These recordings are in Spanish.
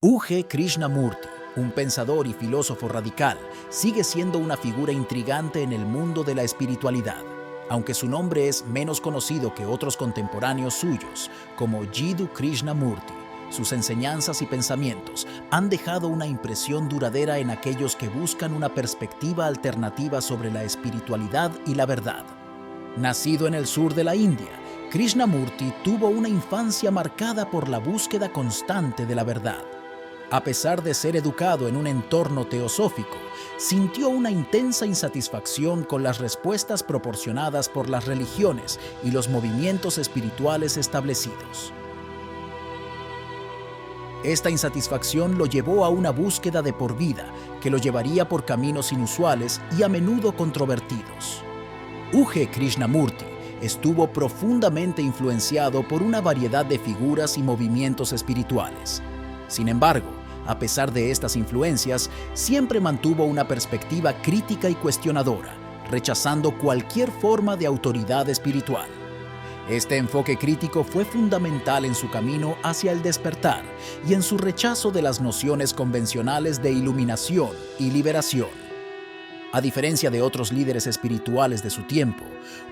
U.G. Krishnamurti, un pensador y filósofo radical, sigue siendo una figura intrigante en el mundo de la espiritualidad, aunque su nombre es menos conocido que otros contemporáneos suyos, como Jiddu Krishnamurti. Sus enseñanzas y pensamientos han dejado una impresión duradera en aquellos que buscan una perspectiva alternativa sobre la espiritualidad y la verdad. Nacido en el sur de la India, Krishnamurti tuvo una infancia marcada por la búsqueda constante de la verdad. A pesar de ser educado en un entorno teosófico, sintió una intensa insatisfacción con las respuestas proporcionadas por las religiones y los movimientos espirituales establecidos. Esta insatisfacción lo llevó a una búsqueda de por vida que lo llevaría por caminos inusuales y a menudo controvertidos. U.G. Krishnamurti estuvo profundamente influenciado por una variedad de figuras y movimientos espirituales. Sin embargo, a pesar de estas influencias, siempre mantuvo una perspectiva crítica y cuestionadora, rechazando cualquier forma de autoridad espiritual. Este enfoque crítico fue fundamental en su camino hacia el despertar y en su rechazo de las nociones convencionales de iluminación y liberación. A diferencia de otros líderes espirituales de su tiempo,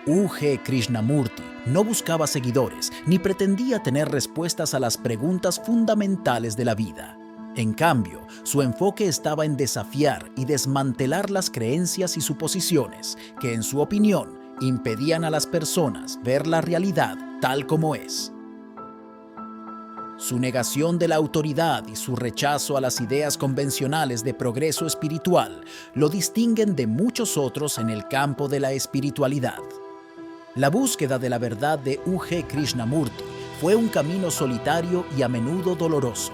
U.G. Krishnamurti no buscaba seguidores ni pretendía tener respuestas a las preguntas fundamentales de la vida. En cambio, su enfoque estaba en desafiar y desmantelar las creencias y suposiciones que, en su opinión, impedían a las personas ver la realidad tal como es. Su negación de la autoridad y su rechazo a las ideas convencionales de progreso espiritual lo distinguen de muchos otros en el campo de la espiritualidad. La búsqueda de la verdad de U.G. Krishnamurti fue un camino solitario y a menudo doloroso.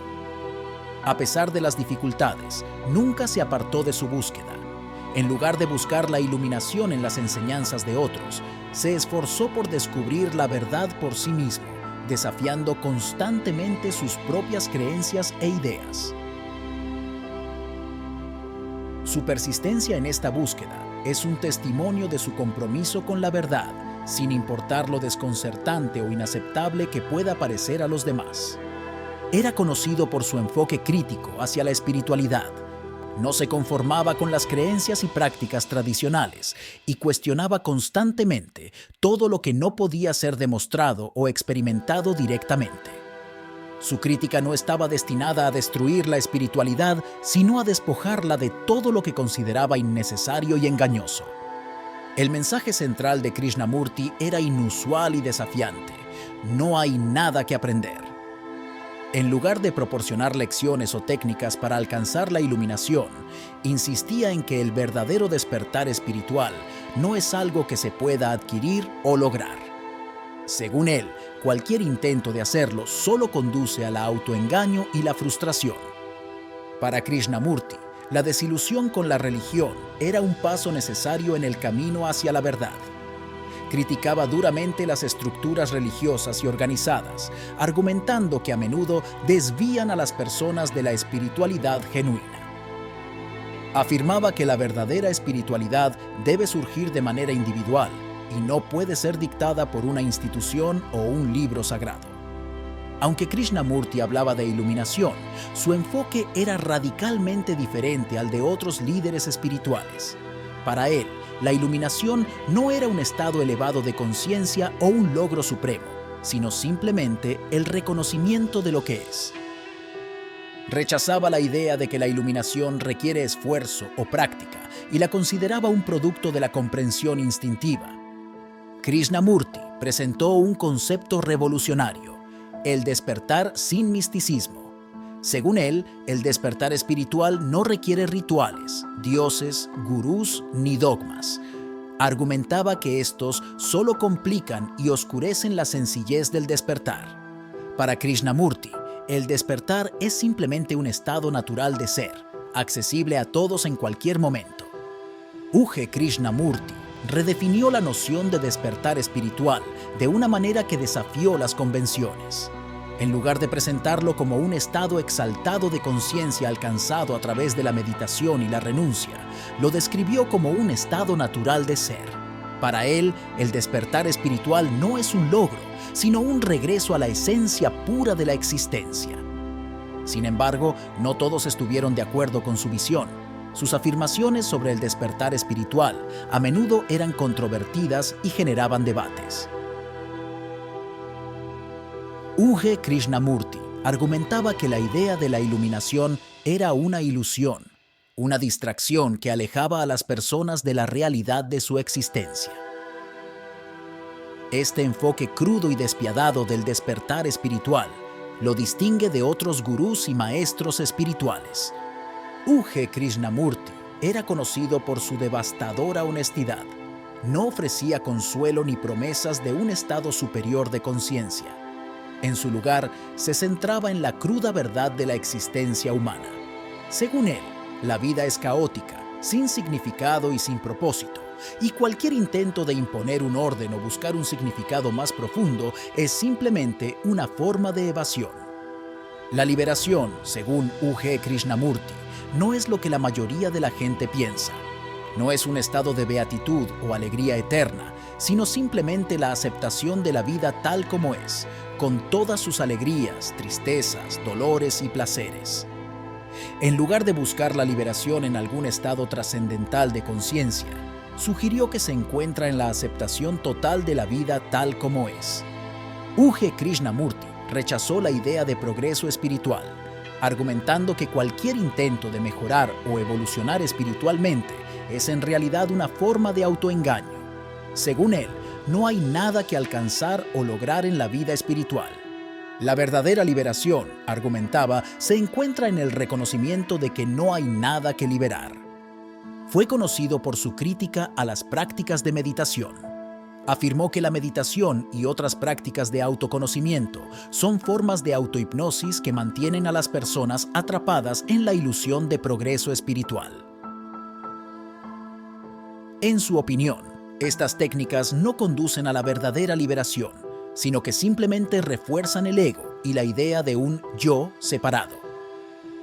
A pesar de las dificultades, nunca se apartó de su búsqueda. En lugar de buscar la iluminación en las enseñanzas de otros, se esforzó por descubrir la verdad por sí mismo, desafiando constantemente sus propias creencias e ideas. Su persistencia en esta búsqueda es un testimonio de su compromiso con la verdad, sin importar lo desconcertante o inaceptable que pueda parecer a los demás. Era conocido por su enfoque crítico hacia la espiritualidad. No se conformaba con las creencias y prácticas tradicionales y cuestionaba constantemente todo lo que no podía ser demostrado o experimentado directamente. Su crítica no estaba destinada a destruir la espiritualidad, sino a despojarla de todo lo que consideraba innecesario y engañoso. El mensaje central de Krishnamurti era inusual y desafiante. No hay nada que aprender. En lugar de proporcionar lecciones o técnicas para alcanzar la iluminación, insistía en que el verdadero despertar espiritual no es algo que se pueda adquirir o lograr. Según él, cualquier intento de hacerlo solo conduce al autoengaño y la frustración. Para Krishnamurti, la desilusión con la religión era un paso necesario en el camino hacia la verdad. Criticaba duramente las estructuras religiosas y organizadas, argumentando que a menudo desvían a las personas de la espiritualidad genuina. Afirmaba que la verdadera espiritualidad debe surgir de manera individual y no puede ser dictada por una institución o un libro sagrado. Aunque Krishnamurti hablaba de iluminación, su enfoque era radicalmente diferente al de otros líderes espirituales. Para él, la iluminación no era un estado elevado de conciencia o un logro supremo, sino simplemente el reconocimiento de lo que es. Rechazaba la idea de que la iluminación requiere esfuerzo o práctica y la consideraba un producto de la comprensión instintiva. Krishnamurti presentó un concepto revolucionario: el despertar sin misticismo. Según él, el despertar espiritual no requiere rituales, dioses, gurús ni dogmas. Argumentaba que estos solo complican y oscurecen la sencillez del despertar. Para Krishnamurti, el despertar es simplemente un estado natural de ser, accesible a todos en cualquier momento. U.G. Krishnamurti redefinió la noción de despertar espiritual de una manera que desafió las convenciones. En lugar de presentarlo como un estado exaltado de conciencia alcanzado a través de la meditación y la renuncia, lo describió como un estado natural de ser. Para él, el despertar espiritual no es un logro, sino un regreso a la esencia pura de la existencia. Sin embargo, no todos estuvieron de acuerdo con su visión. Sus afirmaciones sobre el despertar espiritual a menudo eran controvertidas y generaban debates. U.G. Krishnamurti argumentaba que la idea de la iluminación era una ilusión, una distracción que alejaba a las personas de la realidad de su existencia. Este enfoque crudo y despiadado del despertar espiritual lo distingue de otros gurús y maestros espirituales. U.G. Krishnamurti era conocido por su devastadora honestidad. No ofrecía consuelo ni promesas de un estado superior de conciencia. En su lugar, se centraba en la cruda verdad de la existencia humana. Según él, la vida es caótica, sin significado y sin propósito, y cualquier intento de imponer un orden o buscar un significado más profundo es simplemente una forma de evasión. La liberación, según U.G. Krishnamurti, no es lo que la mayoría de la gente piensa. No es un estado de beatitud o alegría eterna, sino simplemente la aceptación de la vida tal como es, con todas sus alegrías, tristezas, dolores y placeres. En lugar de buscar la liberación en algún estado trascendental de conciencia, sugirió que se encuentra en la aceptación total de la vida tal como es. U.G. Krishnamurti rechazó la idea de progreso espiritual, argumentando que cualquier intento de mejorar o evolucionar espiritualmente es en realidad una forma de autoengaño. Según él, no hay nada que alcanzar o lograr en la vida espiritual. La verdadera liberación, argumentaba, se encuentra en el reconocimiento de que no hay nada que liberar. Fue conocido por su crítica a las prácticas de meditación. Afirmó que la meditación y otras prácticas de autoconocimiento son formas de autohipnosis que mantienen a las personas atrapadas en la ilusión de progreso espiritual. En su opinión, estas técnicas no conducen a la verdadera liberación, sino que simplemente refuerzan el ego y la idea de un yo separado.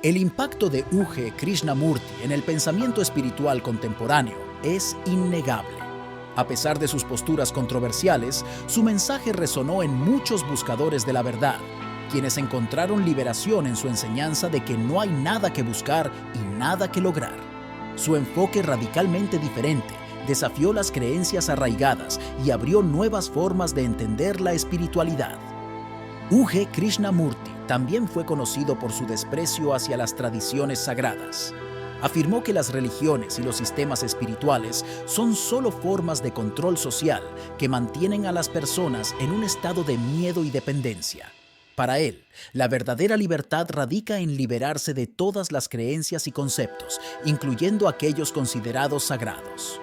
El impacto de U.G. Krishnamurti en el pensamiento espiritual contemporáneo es innegable. A pesar de sus posturas controversiales, su mensaje resonó en muchos buscadores de la verdad, quienes encontraron liberación en su enseñanza de que no hay nada que buscar y nada que lograr. Su enfoque radicalmente diferente desafió las creencias arraigadas y abrió nuevas formas de entender la espiritualidad. U.G. Krishnamurti también fue conocido por su desprecio hacia las tradiciones sagradas. Afirmó que las religiones y los sistemas espirituales son solo formas de control social que mantienen a las personas en un estado de miedo y dependencia. Para él, la verdadera libertad radica en liberarse de todas las creencias y conceptos, incluyendo aquellos considerados sagrados.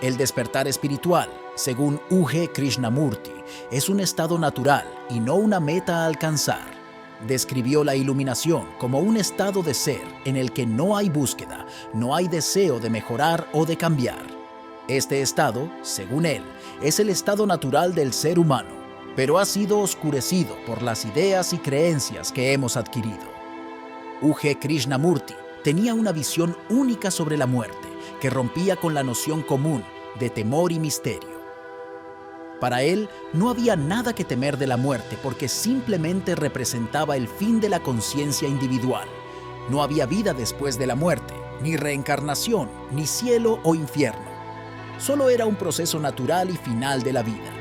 El despertar espiritual, según U.G. Krishnamurti, es un estado natural y no una meta a alcanzar. Describió la iluminación como un estado de ser en el que no hay búsqueda, no hay deseo de mejorar o de cambiar. Este estado, según él, es el estado natural del ser humano, pero ha sido oscurecido por las ideas y creencias que hemos adquirido. U.G. Krishnamurti tenía una visión única sobre la muerte, que rompía con la noción común de temor y misterio. Para él, no había nada que temer de la muerte porque simplemente representaba el fin de la conciencia individual. No había vida después de la muerte, ni reencarnación, ni cielo o infierno. Solo era un proceso natural y final de la vida.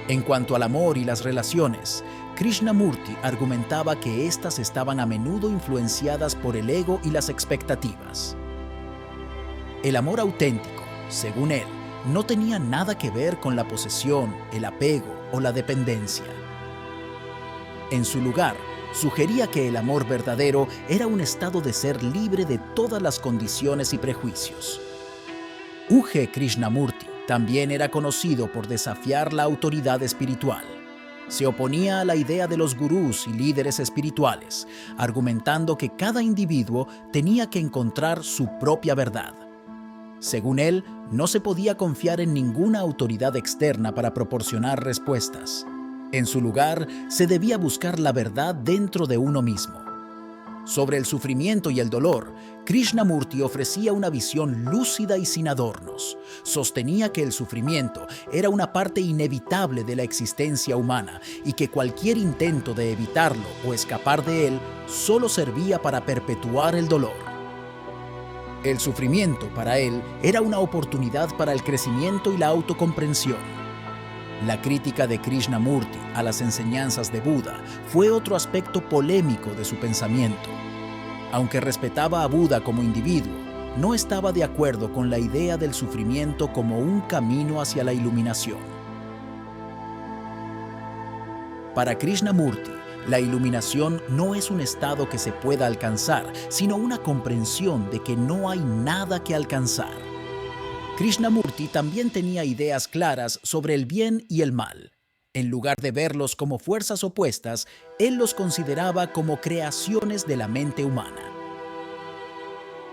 En cuanto al amor y las relaciones, Krishnamurti argumentaba que éstas estaban a menudo influenciadas por el ego y las expectativas. El amor auténtico, según él, no tenía nada que ver con la posesión, el apego o la dependencia. En su lugar, sugería que el amor verdadero era un estado de ser libre de todas las condiciones y prejuicios. U.G. Krishnamurti también era conocido por desafiar la autoridad espiritual. Se oponía a la idea de los gurús y líderes espirituales, argumentando que cada individuo tenía que encontrar su propia verdad. Según él, no se podía confiar en ninguna autoridad externa para proporcionar respuestas. En su lugar, se debía buscar la verdad dentro de uno mismo. Sobre el sufrimiento y el dolor, Krishnamurti ofrecía una visión lúcida y sin adornos. Sostenía que el sufrimiento era una parte inevitable de la existencia humana y que cualquier intento de evitarlo o escapar de él solo servía para perpetuar el dolor. El sufrimiento, para él, era una oportunidad para el crecimiento y la autocomprensión. La crítica de Krishnamurti a las enseñanzas de Buda fue otro aspecto polémico de su pensamiento. Aunque respetaba a Buda como individuo, no estaba de acuerdo con la idea del sufrimiento como un camino hacia la iluminación. Para Krishnamurti, la iluminación no es un estado que se pueda alcanzar, sino una comprensión de que no hay nada que alcanzar. Krishnamurti también tenía ideas claras sobre el bien y el mal. En lugar de verlos como fuerzas opuestas, él los consideraba como creaciones de la mente humana.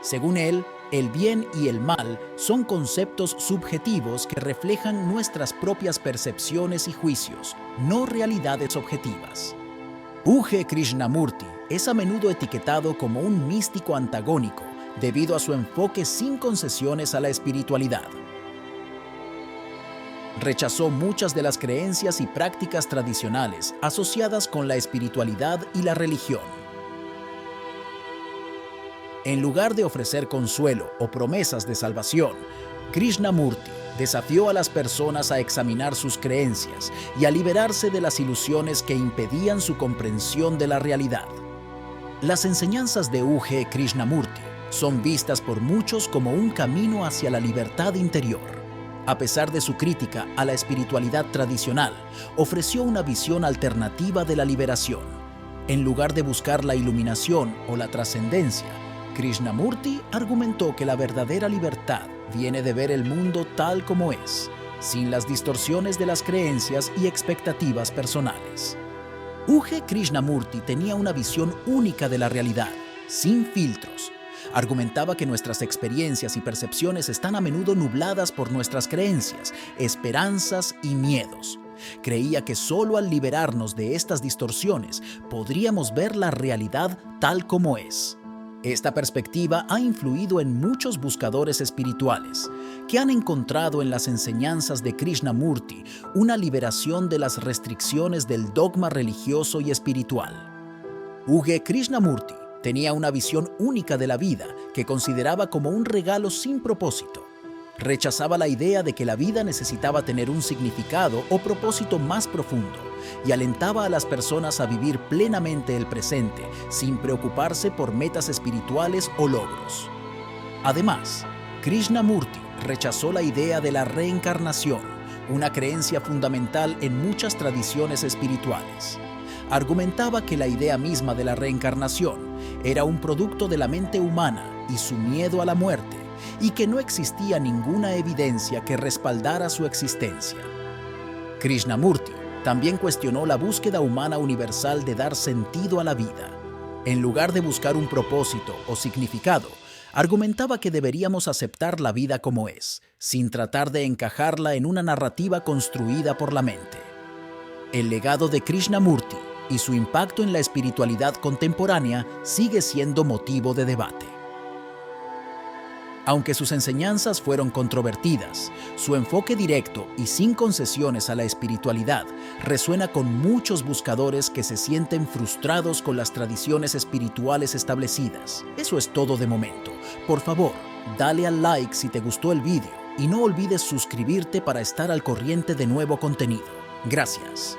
Según él, el bien y el mal son conceptos subjetivos que reflejan nuestras propias percepciones y juicios, no realidades objetivas. U.G. Krishnamurti es a menudo etiquetado como un místico antagónico debido a su enfoque sin concesiones a la espiritualidad. Rechazó muchas de las creencias y prácticas tradicionales asociadas con la espiritualidad y la religión. En lugar de ofrecer consuelo o promesas de salvación, Krishnamurti desafió a las personas a examinar sus creencias y a liberarse de las ilusiones que impedían su comprensión de la realidad. Las enseñanzas de U.G. Krishnamurti son vistas por muchos como un camino hacia la libertad interior. A pesar de su crítica a la espiritualidad tradicional, ofreció una visión alternativa de la liberación. En lugar de buscar la iluminación o la trascendencia, Krishnamurti argumentó que la verdadera libertad viene de ver el mundo tal como es, sin las distorsiones de las creencias y expectativas personales. U.G. Krishnamurti tenía una visión única de la realidad, sin filtros. Argumentaba que nuestras experiencias y percepciones están a menudo nubladas por nuestras creencias, esperanzas y miedos. Creía que solo al liberarnos de estas distorsiones podríamos ver la realidad tal como es. Esta perspectiva ha influido en muchos buscadores espirituales, que han encontrado en las enseñanzas de Krishnamurti una liberación de las restricciones del dogma religioso y espiritual. U.G. Krishnamurti tenía una visión única de la vida que consideraba como un regalo sin propósito. Rechazaba la idea de que la vida necesitaba tener un significado o propósito más profundo y alentaba a las personas a vivir plenamente el presente sin preocuparse por metas espirituales o logros. Además, Krishnamurti rechazó la idea de la reencarnación, una creencia fundamental en muchas tradiciones espirituales. Argumentaba que la idea misma de la reencarnación era un producto de la mente humana y su miedo a la muerte, y que no existía ninguna evidencia que respaldara su existencia. Krishnamurti también cuestionó la búsqueda humana universal de dar sentido a la vida. En lugar de buscar un propósito o significado, argumentaba que deberíamos aceptar la vida como es, sin tratar de encajarla en una narrativa construida por la mente. El legado de Krishnamurti y su impacto en la espiritualidad contemporánea sigue siendo motivo de debate. Aunque sus enseñanzas fueron controvertidas, su enfoque directo y sin concesiones a la espiritualidad resuena con muchos buscadores que se sienten frustrados con las tradiciones espirituales establecidas. Eso es todo de momento. Por favor, dale al like si te gustó el vídeo y no olvides suscribirte para estar al corriente de nuevo contenido. Gracias.